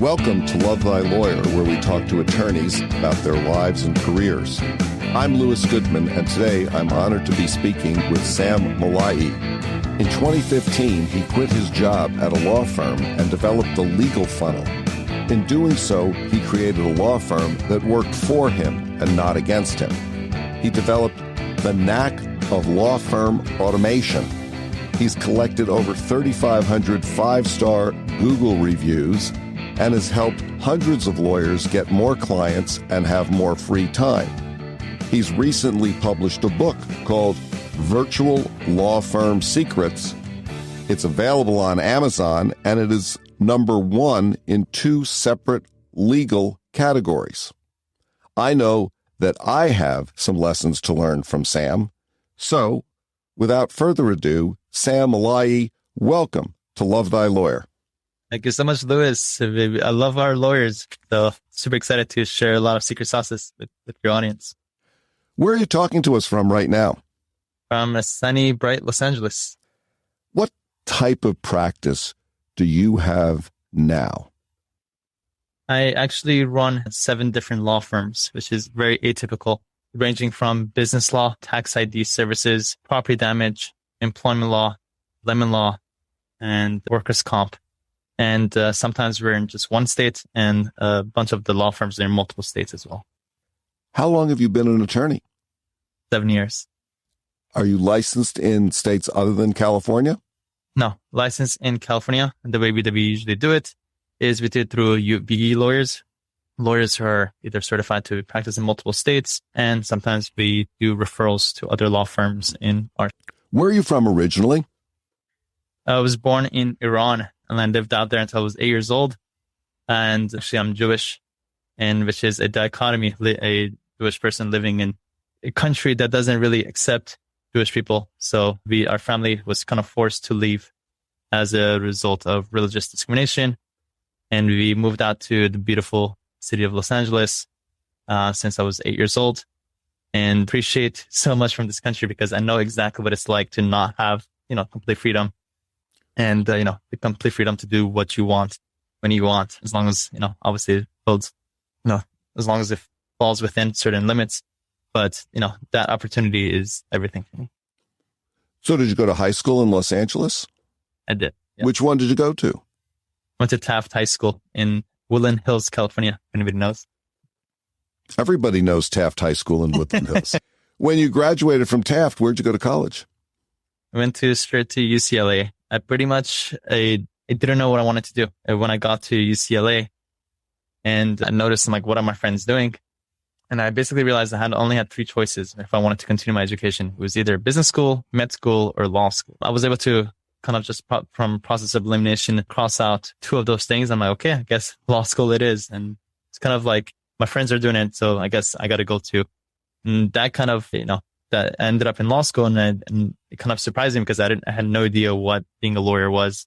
Welcome to Love Thy Lawyer, where we talk to attorneys about their lives and careers. I'm Louis Goodman, and today I'm honored to be speaking with Sam Mollaei. In 2015, he quit his job at a law firm and developed a legal funnel. In doing so, he created a law firm that worked for him and not against him. He developed the knack of law firm automation. He's collected over 3,500 five-star Google reviews and has helped hundreds of lawyers get more clients and have more free time. He's recently published a book called Virtual Law Firm Secrets. It's available on Amazon, and it is number one in 2 separate legal categories. I know that I have some lessons to learn from Sam. So, without further ado, Sam Mollaei, welcome to Love Thy Lawyer. Thank you so much, Louis. I love our lawyers, so super excited to share a lot of secret sauces with your audience. Where are you talking to us from right now? From a sunny, bright Los Angeles. What type of practice do you have now? I actually run 7 different law firms, which is very atypical, ranging from business law, tax ID services, property damage, employment law, lemon law, and workers' comp. And sometimes we're in just one state, and a bunch of the law firms are in multiple states as well. How long have you been an attorney? 7 years. Are you licensed in states other than California? No, licensed in California. And the way we usually do it is we do it through UBE lawyers. Lawyers who are either certified to practice in multiple states, and sometimes we do referrals to other law firms in our... Where are you from originally? I was born in Iran, and I lived out there until I was 8 years old. And actually, I'm Jewish, and which is a dichotomy, a Jewish person living in a country that doesn't really accept Jewish people. So our family was kind of forced to leave as a result of religious discrimination. And we moved out to the beautiful city of Los Angeles since I was 8 years old, and appreciate so much from this country because I know exactly what it's like to not have, complete freedom. And, the complete freedom to do what you want when you want, as long as, obviously it builds, as long as it falls within certain limits. But, that opportunity is everything for me. So did you go to high school in Los Angeles? I did. Yeah. Which one did you go to? I went to Taft High School in Woodland Hills, California, if anybody knows. Everybody knows Taft High School in Woodland Hills. When you graduated from Taft, where'd you go to college? I went straight to UCLA. I pretty much I didn't know what I wanted to do when I got to UCLA, and I noticed what are my friends doing? And I basically realized I only had 3 choices if I wanted to continue my education. It was either business school, med school, or law school. I was able to kind of just from process of elimination cross out 2 of those things. I'm like, okay, I guess law school it is. And it's kind of like my friends are doing it, so I guess I got to go too. And that kind of, that ended up in law school, and it kind of surprised me because I had no idea what being a lawyer was.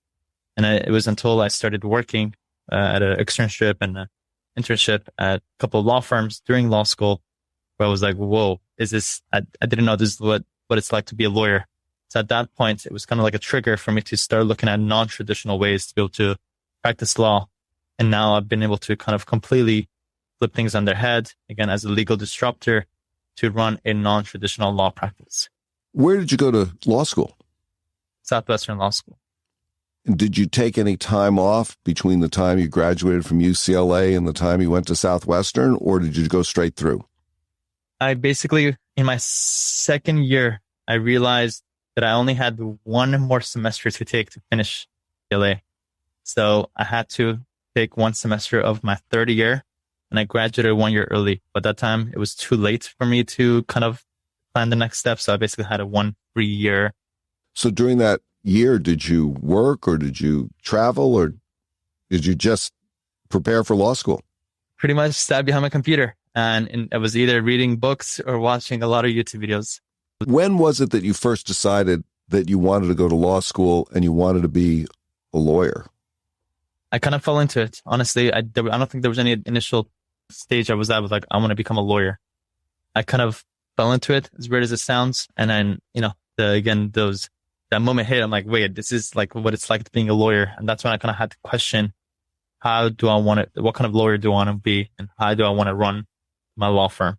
And it was until I started working at an externship and an internship at a couple of law firms during law school, where I was like, whoa, I didn't know this is what it's like to be a lawyer. So at that point, it was kind of like a trigger for me to start looking at non-traditional ways to be able to practice law. And now I've been able to kind of completely flip things on their head, again, as a legal disruptor, to run a non-traditional law practice. Where did you go to law school? Southwestern Law School. And did you take any time off between the time you graduated from UCLA and the time you went to Southwestern, or did you go straight through? I basically, in my second year, I realized that I only had 1 more semester to take to finish UCLA. So I had to take 1 semester of my third year, and I graduated 1 year early. But that time, it was too late for me to kind of plan the next step. So I basically had a 1 free year. So during that year, did you work or did you travel or did you just prepare for law school? Pretty much sat behind my computer, and I was either reading books or watching a lot of YouTube videos. When was it that you first decided that you wanted to go to law school and you wanted to be a lawyer? I kind of fell into it. Honestly, I don't think there was any initial stage I was at with I want to become a lawyer. I kind of fell into it, as weird as it sounds. And then, that moment hit, I'm like, wait, this is what it's like being a lawyer. And that's when I kind of had to question how do I want it? What kind of lawyer do I want to be? And how do I want to run my law firm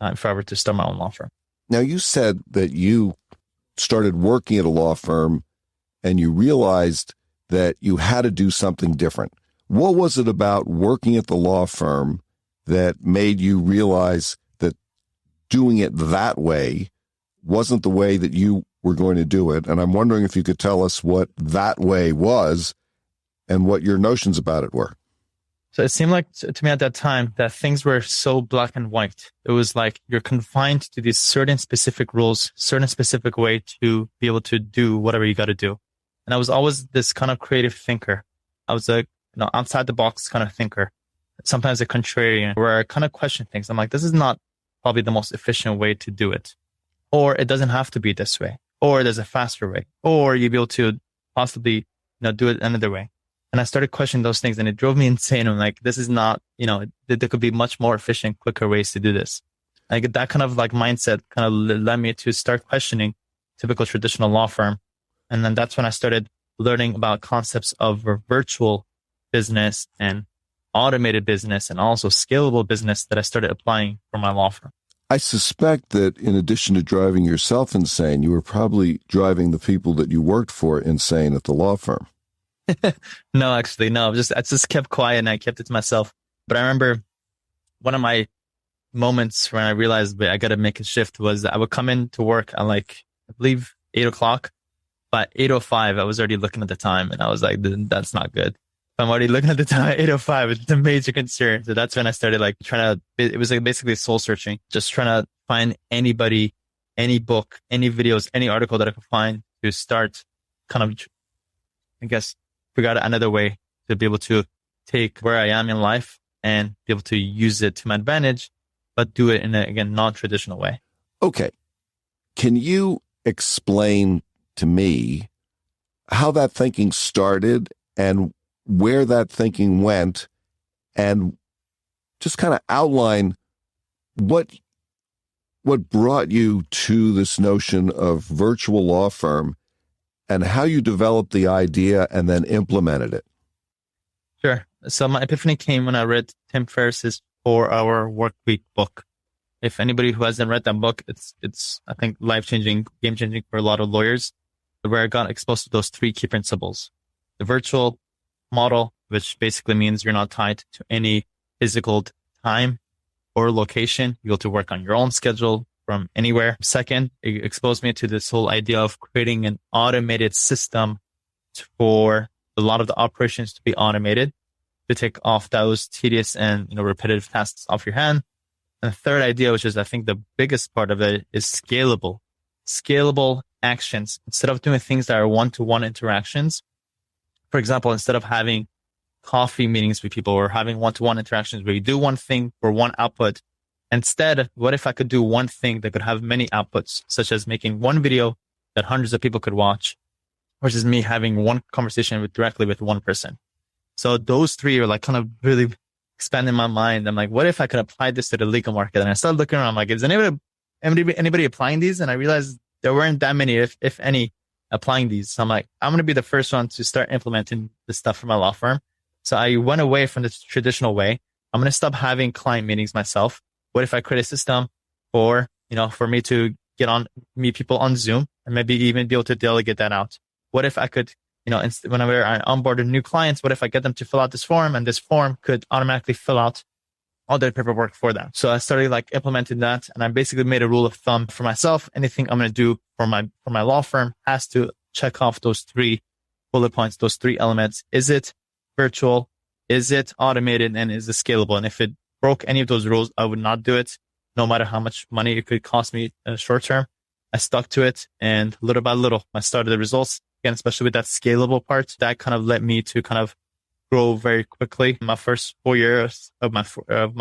if I were to start my own law firm? Now, you said that you started working at a law firm and you realized that you had to do something different. What was it about working at the law firm that made you realize that doing it that way wasn't the way that you were going to do it? And I'm wondering if you could tell us what that way was and what your notions about it were. So it seemed like to me at that time that things were so black and white. It was like you're confined to these certain specific rules, certain specific way to be able to do whatever you got to do. And I was always this kind of creative thinker. I was a outside the box kind of thinker, sometimes a contrarian, where I kind of question things. I'm like, this is not probably the most efficient way to do it, or it doesn't have to be this way, or there's a faster way, or you'll be able to possibly do it another way. And I started questioning those things, and it drove me insane. I'm like, this is not, there could be much more efficient, quicker ways to do this. Like that kind of like mindset kind of led me to start questioning typical traditional law firm. And then that's when I started learning about concepts of virtual business and automated business and also scalable business that I started applying for my law firm. I suspect that in addition to driving yourself insane, you were probably driving the people that you worked for insane at the law firm. No, actually, no. I just kept quiet and I kept it to myself. But I remember one of my moments when I realized I got to make a shift was I would come in to work at I believe 8:00. By 8:05, I was already looking at the time and I was like, that's not good. If I'm already looking at the time at 8:05, it's a major concern. So that's when I started it was basically soul searching, just trying to find anybody, any book, any videos, any article that I could find to start kind of, I guess, figure out another way to be able to take where I am in life and be able to use it to my advantage, but do it in a, again, non-traditional way. Okay. Can you explain to me how that thinking started and where that thinking went, and just kind of outline what brought you to this notion of virtual law firm and how you developed the idea and then implemented it? Sure. So my epiphany came when I read Tim Ferriss's 4-Hour Workweek book. If anybody who hasn't read that book, it's I think life-changing, game-changing for a lot of lawyers, where I got exposed to those 3 key principles. The virtual model, which basically means you're not tied to any physical time or location. You go to work on your own schedule from anywhere. Second, it exposed me to this whole idea of creating an automated system for a lot of the operations to be automated, to take off those tedious and repetitive tasks off your hand. And the third idea, which is I think the biggest part of it, is scalable actions. Instead of doing things that are one-to-one interactions, for example, instead of having coffee meetings with people or having one-to-one interactions where you do one thing for one output, instead, what if I could do one thing that could have many outputs, such as making one video that hundreds of people could watch, versus me having one conversation directly with one person. So those 3 are kind of really expanding my mind. I'm like, what if I could apply this to the legal market? And I started looking around, I'm like, is anybody applying these? And I realized there weren't that many, if any, applying these. So I'm like, I'm going to be the first one to start implementing this stuff for my law firm. So I went away from the traditional way. I'm going to stop having client meetings myself. What if I create a system for me to meet people on Zoom and maybe even be able to delegate that out? What if I could, whenever I onboard new clients, what if I get them to fill out this form and this form could automatically fill out all their paperwork for them? So I started implementing that, and I basically made a rule of thumb for myself. Anything I'm going to do for my law firm has to check off those 3 bullet points, those 3 elements. Is it virtual? Is it automated? And is it scalable? And if it broke any of those rules, I would not do it, no matter how much money it could cost me in the short term. I stuck to it, and little by little, I started the results. Again, especially with that scalable part, that kind of led me to kind of grow very quickly. My first 4 years of my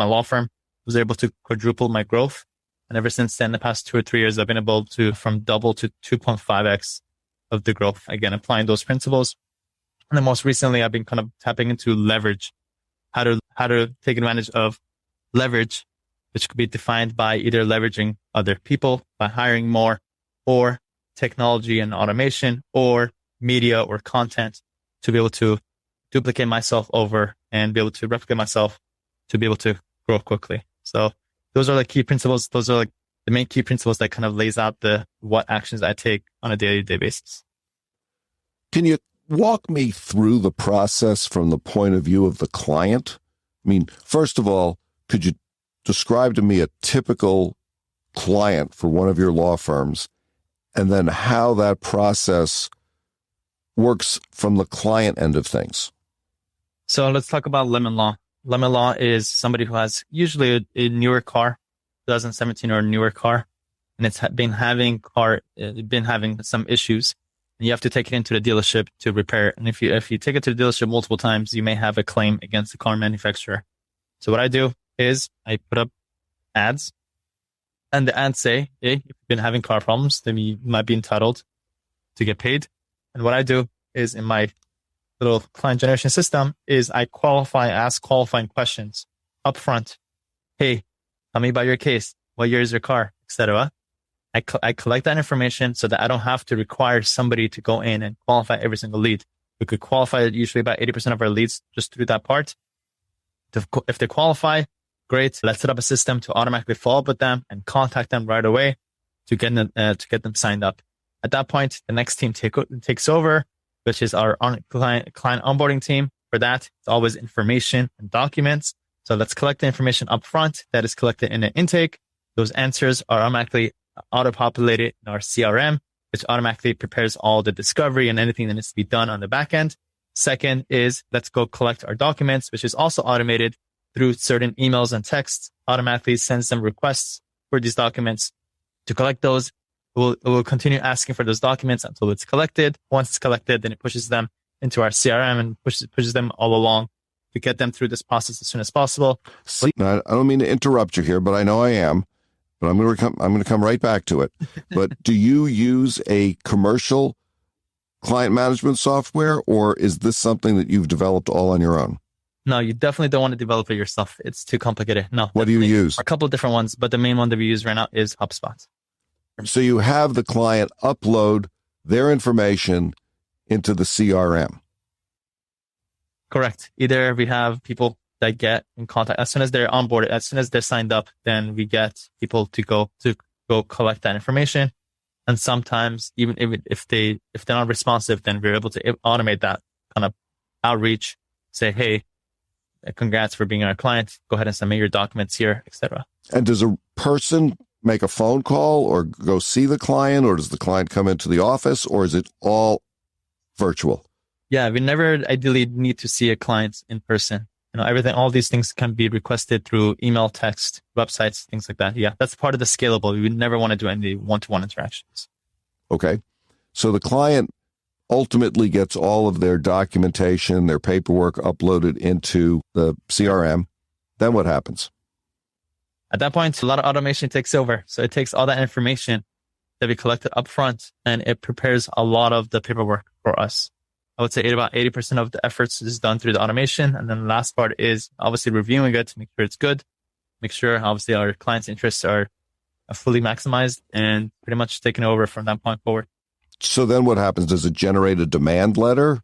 law firm was able to quadruple my growth. And ever since then, the past 2 or 3 years, I've been able to from double to 2.5x of the growth. Again, applying those principles. And then most recently, I've been kind of tapping into leverage, how to take advantage of leverage, which could be defined by either leveraging other people by hiring more, or technology and automation, or media or content to be able to duplicate myself over and be able to replicate myself to be able to grow quickly. So those are the key principles. Those are like the main key principles that kind of lays out what actions I take on a day-to-day basis. Can you walk me through the process from the point of view of the client? I mean, first of all, could you describe to me a typical client for one of your law firms, and then how that process works from the client end of things? So let's talk about lemon law. Lemon law is somebody who has usually a newer car, 2017 or a newer car, and it's been having some issues. And you have to take it into the dealership to repair it. And if you take it to the dealership multiple times, you may have a claim against the car manufacturer. So what I do is I put up ads, and the ads say, hey, if you've been having car problems, then you might be entitled to get paid. And what I do is in my little client generation system is I ask qualifying questions up front. Hey, tell me about your case. What year is your car, etc. I collect that information so that I don't have to require somebody to go in and qualify every single lead. We could qualify usually about 80% of our leads just through that part. If they qualify, great. Let's set up a system to automatically follow up with them and contact them right away to get them signed up. At that point, the next team takes over, which is our client onboarding team. For that, it's always information and documents. So let's collect the information up front that is collected in an intake. Those answers are automatically auto-populated in our CRM, which automatically prepares all the discovery and anything that needs to be done on the back end. Second is let's go collect our documents, which is also automated through certain emails and texts, automatically sends them requests for these documents. To collect those, it will continue asking for those documents until it's collected. Once it's collected, then it pushes them into our CRM and pushes them all along to get them through this process as soon as possible. See, I don't mean to interrupt you here, but I know I am. But I'm going to come right back to it. But do you use a commercial client management software, or is this something that you've developed all on your own? No, you definitely don't want to develop it yourself. It's too complicated. No. What do you use? A couple of different ones, but the main one that we use right now is HubSpot. So you have the client upload their information into the CRM. Correct. Either we have people that get in contact as soon as they're onboarded, as soon as they're signed up, then we get people to go collect that information. And sometimes even if they're not responsive, then we're able to automate that kind of outreach, say, hey, congrats for being our client. Go ahead and submit your documents here, etc. And does a person make a phone call or go see the client, or does the client come into the office, or is it all virtual? Yeah, we never ideally need to see a client in person. Everything, all these things can be requested through email, text, websites, things like that. Yeah, that's part of the scalable. We would never want to do any one-to-one interactions. Okay. So the client ultimately gets all of their documentation, their paperwork uploaded into the CRM. Then what happens? At that point, a lot of automation takes over. So it takes all that information that we collected up front and it prepares a lot of the paperwork for us. I would say about 80% of the efforts is done through the automation. And then the last part is obviously reviewing it to make sure it's good, make sure obviously our clients' interests are fully maximized, and pretty much taking over from that point forward. So then what happens? Does it generate a demand letter?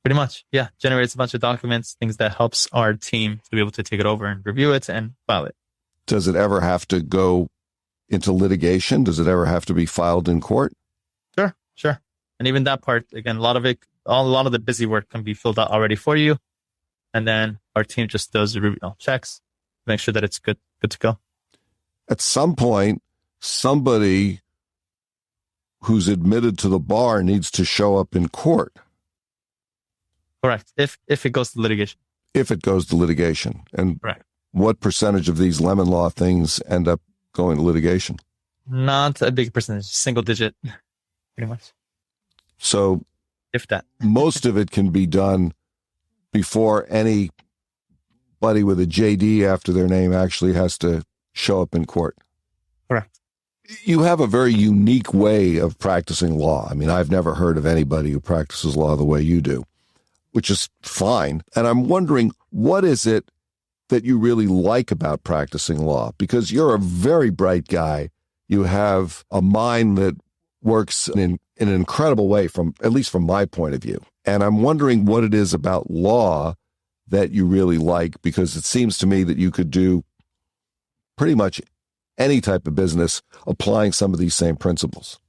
Pretty much, yeah. Generates a bunch of documents, things that helps our team to be able to take it over and review it and file it. Does it ever have to go into litigation? Does it ever have to be filed in court? Sure. And even that part, again, a lot of the busy work can be filled out already for you. And then our team just does the checks, make sure that it's good to go. At some point, somebody who's admitted to the bar needs to show up in court. Correct. If it goes to litigation. If it goes to litigation. And correct. What percentage of these lemon law things end up going to litigation? Not a big percentage, single digit, pretty much. So if that. Most of it can be done before anybody with a JD after their name actually has to show up in court. Correct. You have a very unique way of practicing law. I mean, I've never heard of anybody who practices law the way you do, which is fine. And I'm wondering, what is it that you really like about practicing law? Because you're a very bright guy. You have a mind that works in an incredible way, at least from my point of view. And I'm wondering what it is about law that you really like? Because it seems to me that you could do pretty much any type of business applying some of these same principles.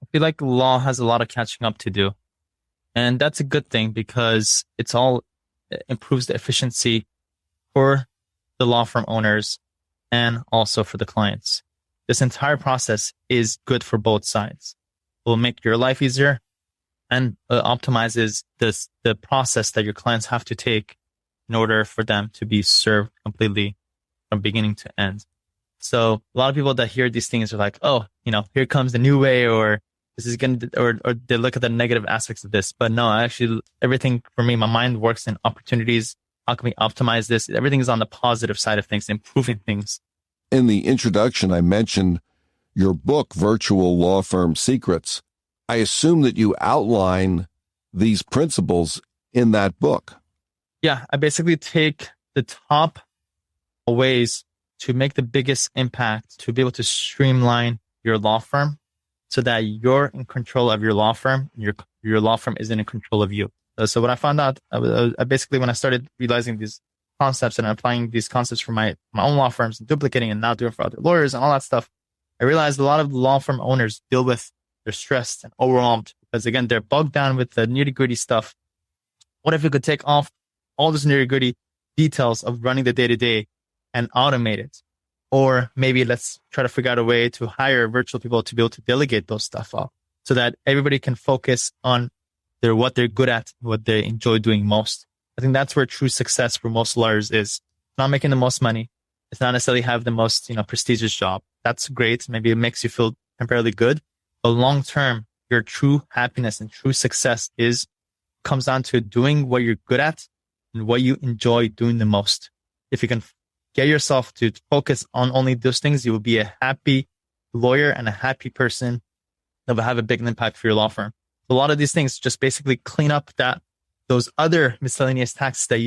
I feel like law has a lot of catching up to do. And that's a good thing because it improves the efficiency for the law firm owners and also for the clients. This entire process is good for both sides. It will make your life easier and optimizes the process that your clients have to take in order for them to be served completely from beginning to end. So a lot of people that hear these things are like, oh, here comes the new way, or this is going to, or they look at the negative aspects of this. But no, actually, everything for me, my mind works in opportunities. How can we optimize this? Everything is on the positive side of things, improving things. In the introduction, I mentioned your book, Virtual Law Firm Secrets. I assume that you outline these principles in that book. Yeah, I basically take the top ways to make the biggest impact, to be able to streamline your law firm so that you're in control of your law firm. Your law firm isn't in control of you. So when I found out, I basically, when I started realizing these concepts and applying these concepts for my own law firms and duplicating and now doing for other lawyers and all that stuff, I realized a lot of law firm owners deal with, they're stressed and overwhelmed because again, they're bogged down with the nitty gritty stuff. What if we could take off all those nitty gritty details of running the day to day and automate it? Or maybe let's try to figure out a way to hire virtual people to be able to delegate those stuff off so that everybody can focus on what they're good at, what they enjoy doing most. I think that's where true success for most lawyers is. Not making the most money. It's not necessarily have the most, prestigious job. That's great. Maybe it makes you feel temporarily good. But long term, your true happiness and true success comes down to doing what you're good at and what you enjoy doing the most. If you can get yourself to focus on only those things, you will be a happy lawyer and a happy person that will have a big impact for your law firm. A lot of these things just basically clean up those other miscellaneous tasks that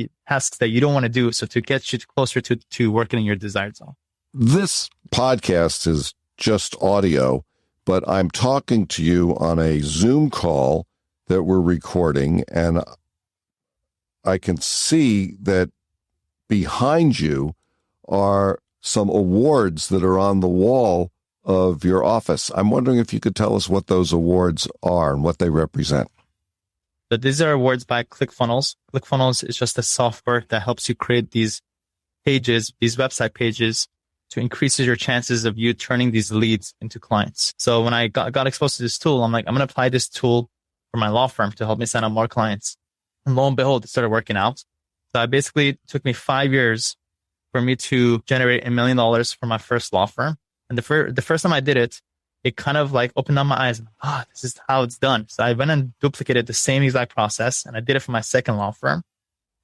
you don't want to do. So to get you closer to working in your desired zone. This podcast is just audio, but I'm talking to you on a Zoom call that we're recording, and I can see that behind you are some awards that are on the wall of your office. I'm wondering if you could tell us what those awards are and what they represent. So these are awards by ClickFunnels. ClickFunnels is just a software that helps you create these pages, these website pages, to increase your chances of you turning these leads into clients. So when I got exposed to this tool, I'm like, I'm going to apply this tool for my law firm to help me sign up more clients. And lo and behold, it started working out. So it took me 5 years for me to generate $1 million for my first law firm. And the first time I did it, it kind of like opened up my eyes. This is how it's done. So I went and duplicated the same exact process, and I did it for my second law firm.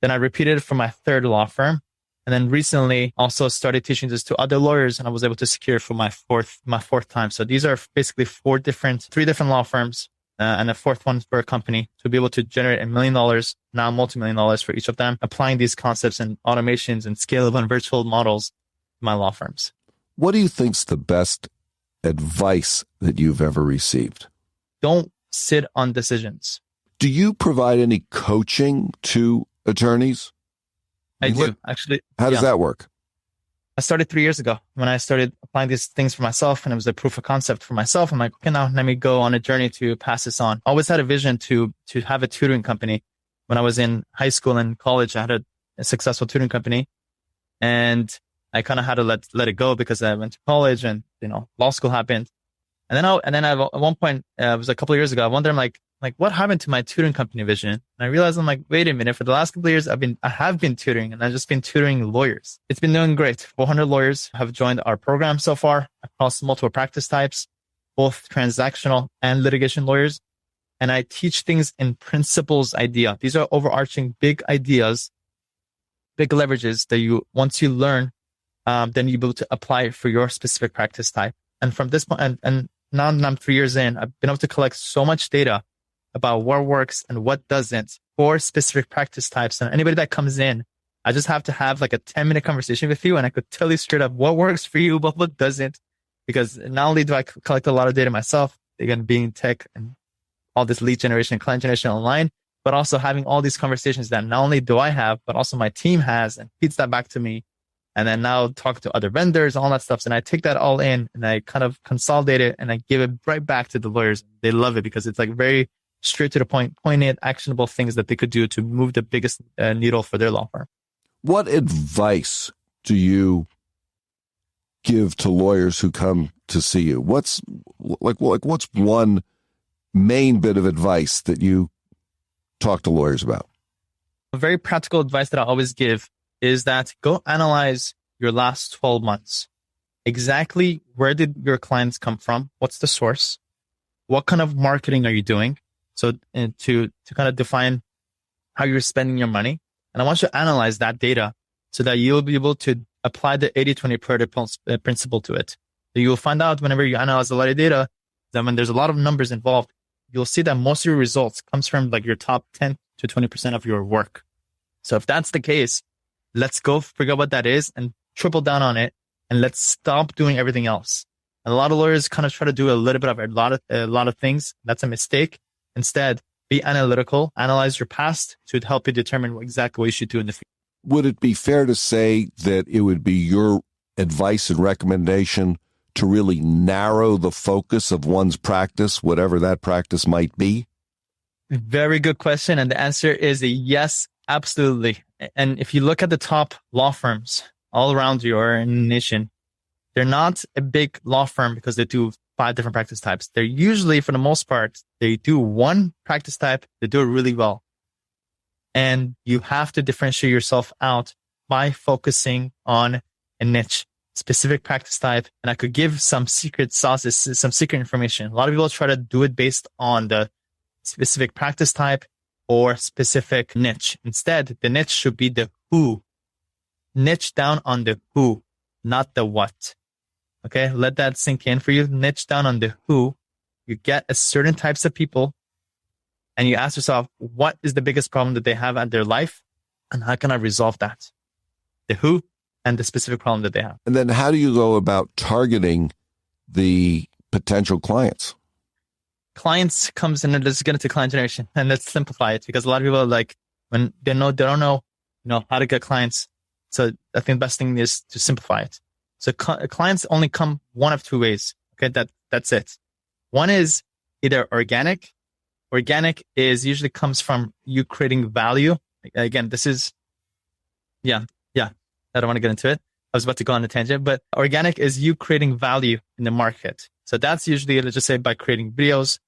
Then I repeated it for my third law firm. And then recently also started teaching this to other lawyers, and I was able to secure it for my fourth time. So these are basically three different law firms, and a fourth one for a company to be able to generate $1 million, now multi-million dollars for each of them, applying these concepts and automations and scalable and virtual models to my law firms. What do you think's the best advice that you've ever received? Don't sit on decisions. Do you provide any coaching to attorneys? I do, actually. How does that work? I started 3 years ago when I started applying these things for myself, and it was a proof of concept for myself. I'm like, okay, now let me go on a journey to pass this on. Always had a vision to have a tutoring company. When I was in high school and college, I had a successful tutoring company, and I kind of had to let it go because I went to college and, law school happened. And then at one point, it was a couple of years ago, I wondered, like what happened to my tutoring company vision? And I realized, I'm like, wait a minute, for the last couple of years, I have been tutoring, and I've just been tutoring lawyers. It's been doing great. 400 lawyers have joined our program so far across multiple practice types, both transactional and litigation lawyers. And I teach things in principles idea. These are overarching big ideas, big leverages that once you learn, then you'll be able to apply it for your specific practice type. And from this point, and now that I'm 3 years in, I've been able to collect so much data about what works and what doesn't for specific practice types. And anybody that comes in, I just have to have like a 10-minute conversation with you, and I could tell you straight up what works for you, but what doesn't. Because not only do I collect a lot of data myself, again, being tech and all this lead generation, client generation online, but also having all these conversations that not only do I have, but also my team has, and feeds that back to me. And then now talk to other vendors, all that stuff. And I take that all in and I kind of consolidate it and I give it right back to the lawyers. They love it because it's like very straight to the point, pointed, actionable things that they could do to move the biggest needle for their law firm. What advice do you give to lawyers who come to see you? What's one main bit of advice that you talk to lawyers about? A very practical advice that I always give is that go analyze your last 12 months. Exactly where did your clients come from? What's the source? What kind of marketing are you doing? So to kind of define how you're spending your money. And I want you to analyze that data so that you'll be able to apply the 80-20 priority principle to it. So you'll find out whenever you analyze a lot of data that when there's a lot of numbers involved, you'll see that most of your results comes from like your top 10 to 20% of your work. So if that's the case, let's go figure out what that is and triple down on it. And let's stop doing everything else. And a lot of lawyers kind of try to do a little bit of a lot of things. That's a mistake. Instead, be analytical, analyze your past to help you determine exactly what you should do in the future. Would it be fair to say that it would be your advice and recommendation to really narrow the focus of one's practice, whatever that practice might be? Very good question. And the answer is a yes, absolutely. And if you look at the top law firms all around your nation, they're not a big law firm because they do 5 different practice types. They're usually, for the most part, they do one practice type. They do it really well. And you have to differentiate yourself out by focusing on a niche, specific practice type. And I could give some secret sauces, some secret information. A lot of people try to do it based on the specific practice type or specific niche. Instead, the niche should be the who. Niche down on the who, not the what. Okay, let that sink in for you. Niche down on the who. You get a certain types of people and you ask yourself, what is the biggest problem that they have at their life? And how can I resolve that? The who and the specific problem that they have. And then how do you go about targeting the potential clients? Clients comes in and let's get into client generation and let's simplify it because a lot of people are like, when they don't know, how to get clients. So I think the best thing is to simplify it. So clients only come one of 2 ways. Okay. That's it. One is either organic. Organic is usually comes from you creating value. Again, this is, yeah. I don't want to get into it. I was about to go on a tangent, but organic is you creating value in the market. So that's usually, let's just say by creating videos,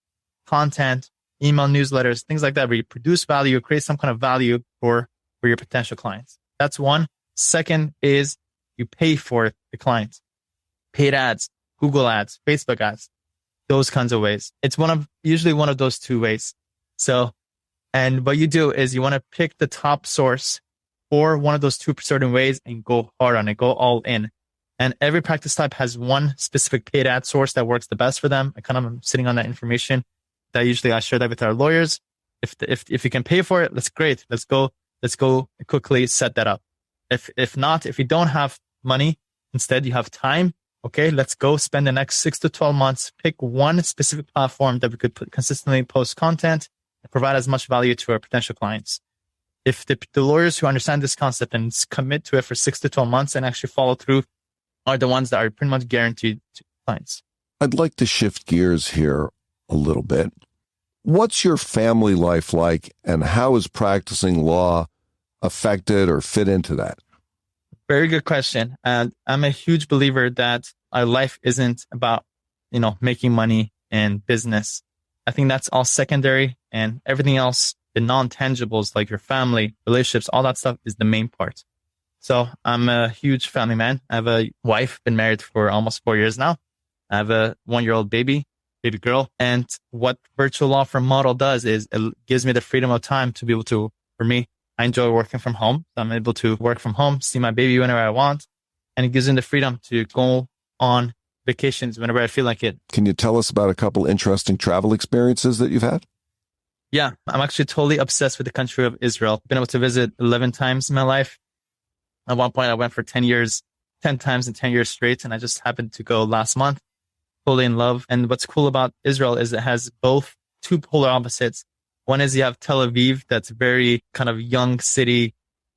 content, email newsletters, things like that, where you produce value, create some kind of value for your potential clients. That's one. Second is you pay for the client. Paid ads, Google ads, Facebook ads, those kinds of ways. It's usually one of those 2 ways. So, and what you do is you want to pick the top source for one of those 2 certain ways and go hard on it, go all in. And every practice type has one specific paid ad source that works the best for them. I kind of am sitting on that information that usually I share that with our lawyers. If you can pay for it, that's great. Let's go quickly set that up. If not, if you don't have money, instead you have time. Okay, let's go spend the next 6 to 12 months, pick one specific platform that we could consistently post content and provide as much value to our potential clients. If the lawyers who understand this concept and commit to it for 6 to 12 months and actually follow through are the ones that are pretty much guaranteed to clients. I'd like to shift gears here a little bit. What's your family life like and how is practicing law affected or fit into that? Very good question. And I'm a huge believer that our life isn't about, making money and business. I think that's all secondary and everything else, the non-tangibles like your family, relationships, all that stuff is the main part. So I'm a huge family man. I have a wife, been married for almost 4 years now. I have a 1-year-old baby girl. And what virtual law firm model does is it gives me the freedom of time to be able to, for me, I enjoy working from home. So I'm able to work from home, see my baby whenever I want. And it gives me the freedom to go on vacations whenever I feel like it. Can you tell us about a couple interesting travel experiences that you've had? Yeah, I'm actually totally obsessed with the country of Israel. Been able to visit 11 times in my life. At one point, I went for 10 times in 10 years straight. And I just happened to go last month, totally in love. And what's cool about Israel is it has both 2 polar opposites. One is you have Tel Aviv, that's very kind of young city,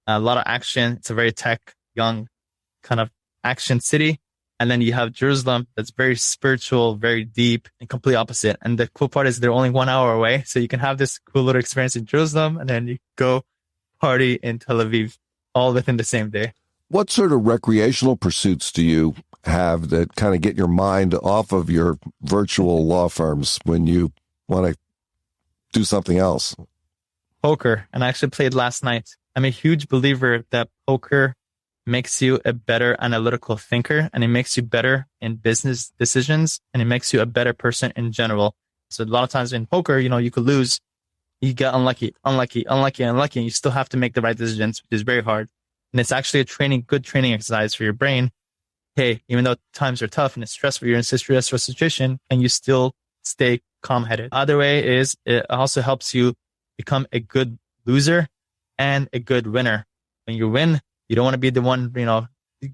a lot of action. It's a very tech, young kind of action city. And then you have Jerusalem, that's very spiritual, very deep, and complete opposite. And the cool part is they're only 1 hour away. So you can have this cool little experience in Jerusalem, and then you go party in Tel Aviv, all within the same day. What sort of recreational pursuits do you have that kind of get your mind off of your virtual law firms when you want to do something else? Poker. And I actually played last night. I'm a huge believer that poker makes you a better analytical thinker, and it makes you better in business decisions, and it makes you a better person in general. So a lot of times in poker, you could lose, you get unlucky, and you still have to make the right decisions, which is very hard. And it's actually a good training exercise for your brain. Hey, even though times are tough and it's stressful, you're in a stressful situation, and you still stay calm-headed. Other way is it also helps you become a good loser and a good winner. When you win, you don't want to be the one,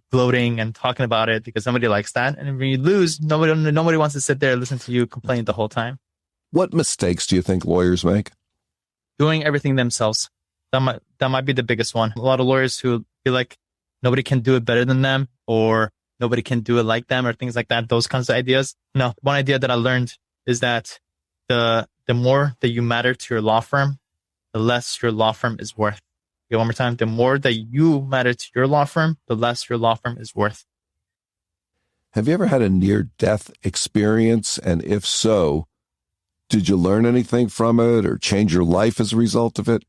gloating and talking about it, because somebody likes that. And when you lose, nobody wants to sit there and listen to you complain the whole time. What mistakes do you think lawyers make? Doing everything themselves. That might be the biggest one. A lot of lawyers who feel like nobody can do it better than them, or nobody can do it like them, or things like that. Those kinds of ideas. No, one idea that I learned is that the more that you matter to your law firm, the less your law firm is worth. Okay, one more time. The more that you matter to your law firm, the less your law firm is worth. Have you ever had a near-death experience? And if so, did you learn anything from it or change your life as a result of it?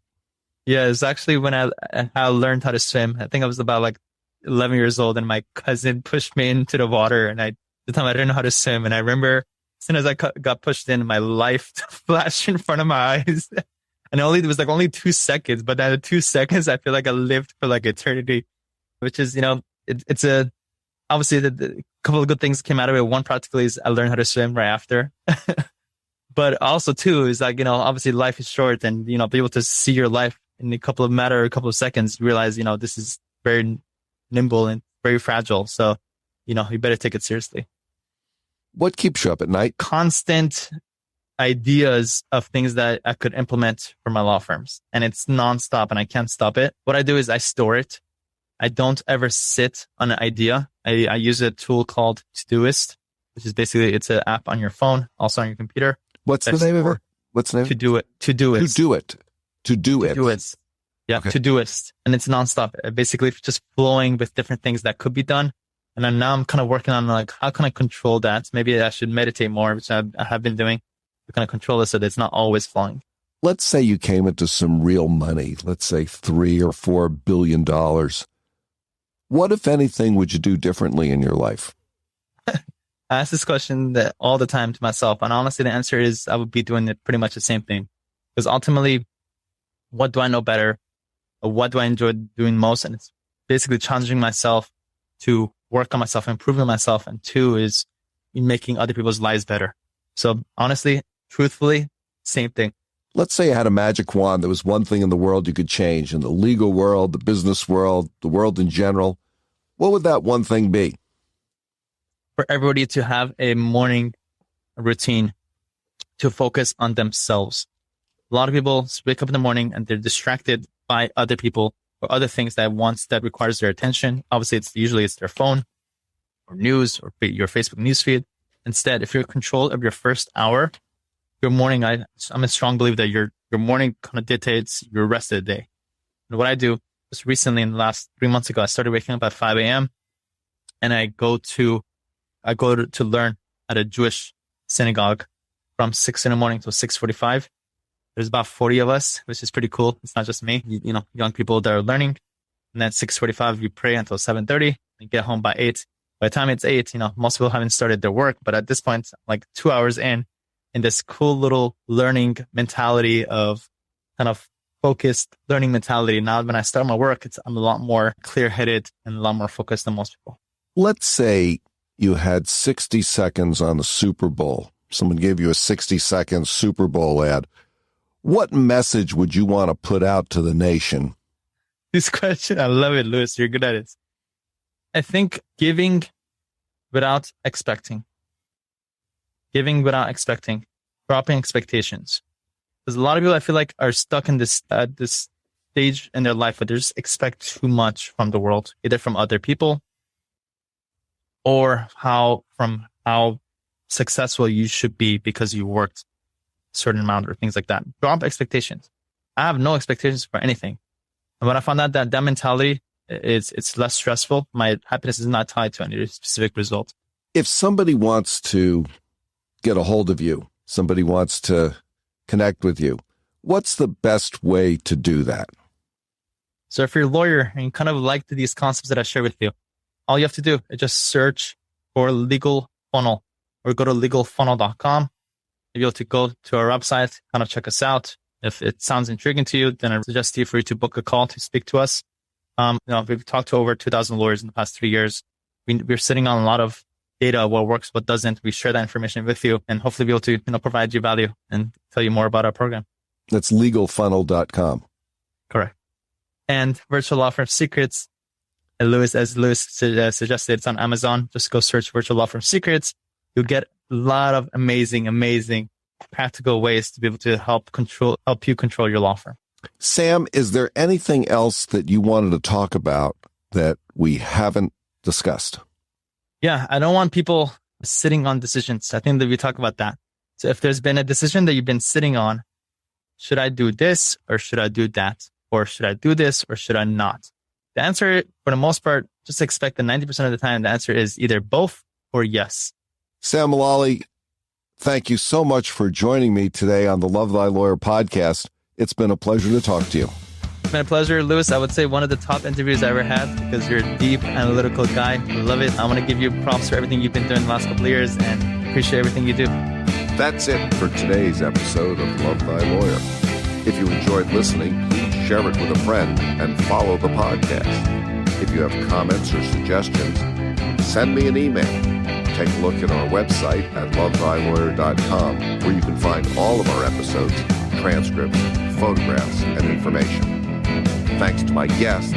Yeah, it's actually when I learned how to swim. I think I was about like 11 years old, and my cousin pushed me into the water, and the time I didn't know how to swim. And I remember as soon as I got pushed in, my life flashed in front of my eyes. And it was like only 2 seconds, but that 2 seconds, I feel like I lived for like eternity, which is, it's obviously the couple of good things came out of it. One practically is I learned how to swim right after. But also too is like, obviously life is short, and, be able to see your life in a couple of seconds, you realize, this is very nimble and very fragile. So, you better take it seriously. What keeps you up at night? Constant ideas of things that I could implement for my law firms, and it's nonstop, and I can't stop it. What I do is I store it. I don't ever sit on an idea. I use a tool called Todoist, which is basically, it's an app on your phone, also on your computer. What's the name of it? What's the name? Todoist. Yeah, okay. Todoist. And it's nonstop. Basically just flowing with different things that could be done. And then now I'm kind of working on like, how can I control that? Maybe I should meditate more, which I have been doing. To kind of control it so that it's not always flowing. Let's say you came into some real money, let's say $3 or $4 billion. What, if anything, would you do differently in your life? I ask this question all the time to myself. And honestly, the answer is I would be doing pretty much the same thing. Because ultimately, what do I know better? Or what do I enjoy doing most? And it's basically challenging myself to work on myself, improving myself. And 2 is making other people's lives better. So honestly, truthfully, same thing. Let's say you had a magic wand. There was one thing in the world you could change, in the legal world, the business world, the world in general. What would that one thing be? For everybody to have a morning routine to focus on themselves. A lot of people wake up in the morning and they're distracted by other people or other things that requires their attention. Obviously, it's their phone or news or your Facebook newsfeed. Instead, if you're in control of your first hour, your morning, I'm a strong believer that your morning kind of dictates your rest of the day. And what I do just recently, in the last 3 months ago, I started waking up at 5 a.m. and I go to learn at a Jewish synagogue from 6 in the morning till 6:45. There's about 40 of us, which is pretty cool. It's not just me, young people that are learning. And then 6:45, we pray until 7:30 and get home by 8. By the time it's 8, most people haven't started their work, but at this point, like 2 hours in this cool little learning mentality of kind of focused learning mentality. Now, when I start my work, I'm a lot more clear-headed and a lot more focused than most people. Let's say you had 60 seconds on the Super Bowl. Someone gave you a 60-second Super Bowl ad. What message would you want to put out to the nation? This question, I love it, Louis. You're good at it. I think giving without expecting, dropping expectations. Because a lot of people, I feel like, are stuck in this stage in their life where they just expect too much from the world, either from other people or from how successful you should be because you worked a certain amount or things like that. Drop expectations. I have no expectations for anything. And when I found out that mentality, it's less stressful. My happiness is not tied to any specific result. If somebody wants to get a hold of you, somebody wants to connect with you, what's the best way to do that? So if you're a lawyer and you kind of like these concepts that I share with you, all you have to do is just search for Legal Funnel or go to legalfunnel.com. You'll be able to go to our website, kind of check us out. If it sounds intriguing to you, then I suggest you for you to book a call to speak to us. We've talked to over 2,000 lawyers in the past 3 years. We're sitting on a lot of data, what works, what doesn't. We share that information with you and hopefully be able to provide you value and tell you more about our program. That's legalfunnel.com. Correct. And Virtual Law Firm Secrets, as Lewis suggested, it's on Amazon. Just go search Virtual Law Firm Secrets. You'll get a lot of amazing practical ways to be able to help you control your law firm. Sam, is there anything else that you wanted to talk about that we haven't discussed? Yeah, I don't want people sitting on decisions. I think that we talk about that. So if there's been a decision that you've been sitting on, should I do this or should I do that? Or should I do this or should I not? The answer, for the most part, just expect that 90% of the time, the answer is either both or yes. Sam Mollaei, thank you so much for joining me today on the Love Thy Lawyer podcast. It's been a pleasure to talk to you. It's been a pleasure, Lewis. I would say one of the top interviews I ever had because you're a deep, analytical guy. I love it. I want to give you props for everything you've been doing the last couple of years and appreciate everything you do. That's it for today's episode of Love Thy Lawyer. If you enjoyed listening, please share it with a friend and follow the podcast. If you have comments or suggestions, send me an email. Take a look at our website at lovethylawyer.com, where you can find all of our episodes, transcripts, photographs, and information. Thanks to my guests,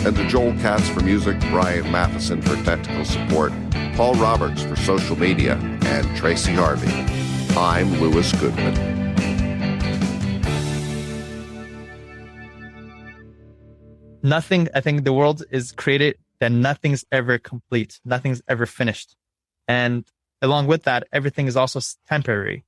and to Joel Katz for music, Brian Matheson for technical support, Paul Roberts for social media, and Tracy Harvey. I'm Lewis Goodman. I think the world is created that nothing's ever complete. Nothing's ever finished. And along with that, everything is also temporary.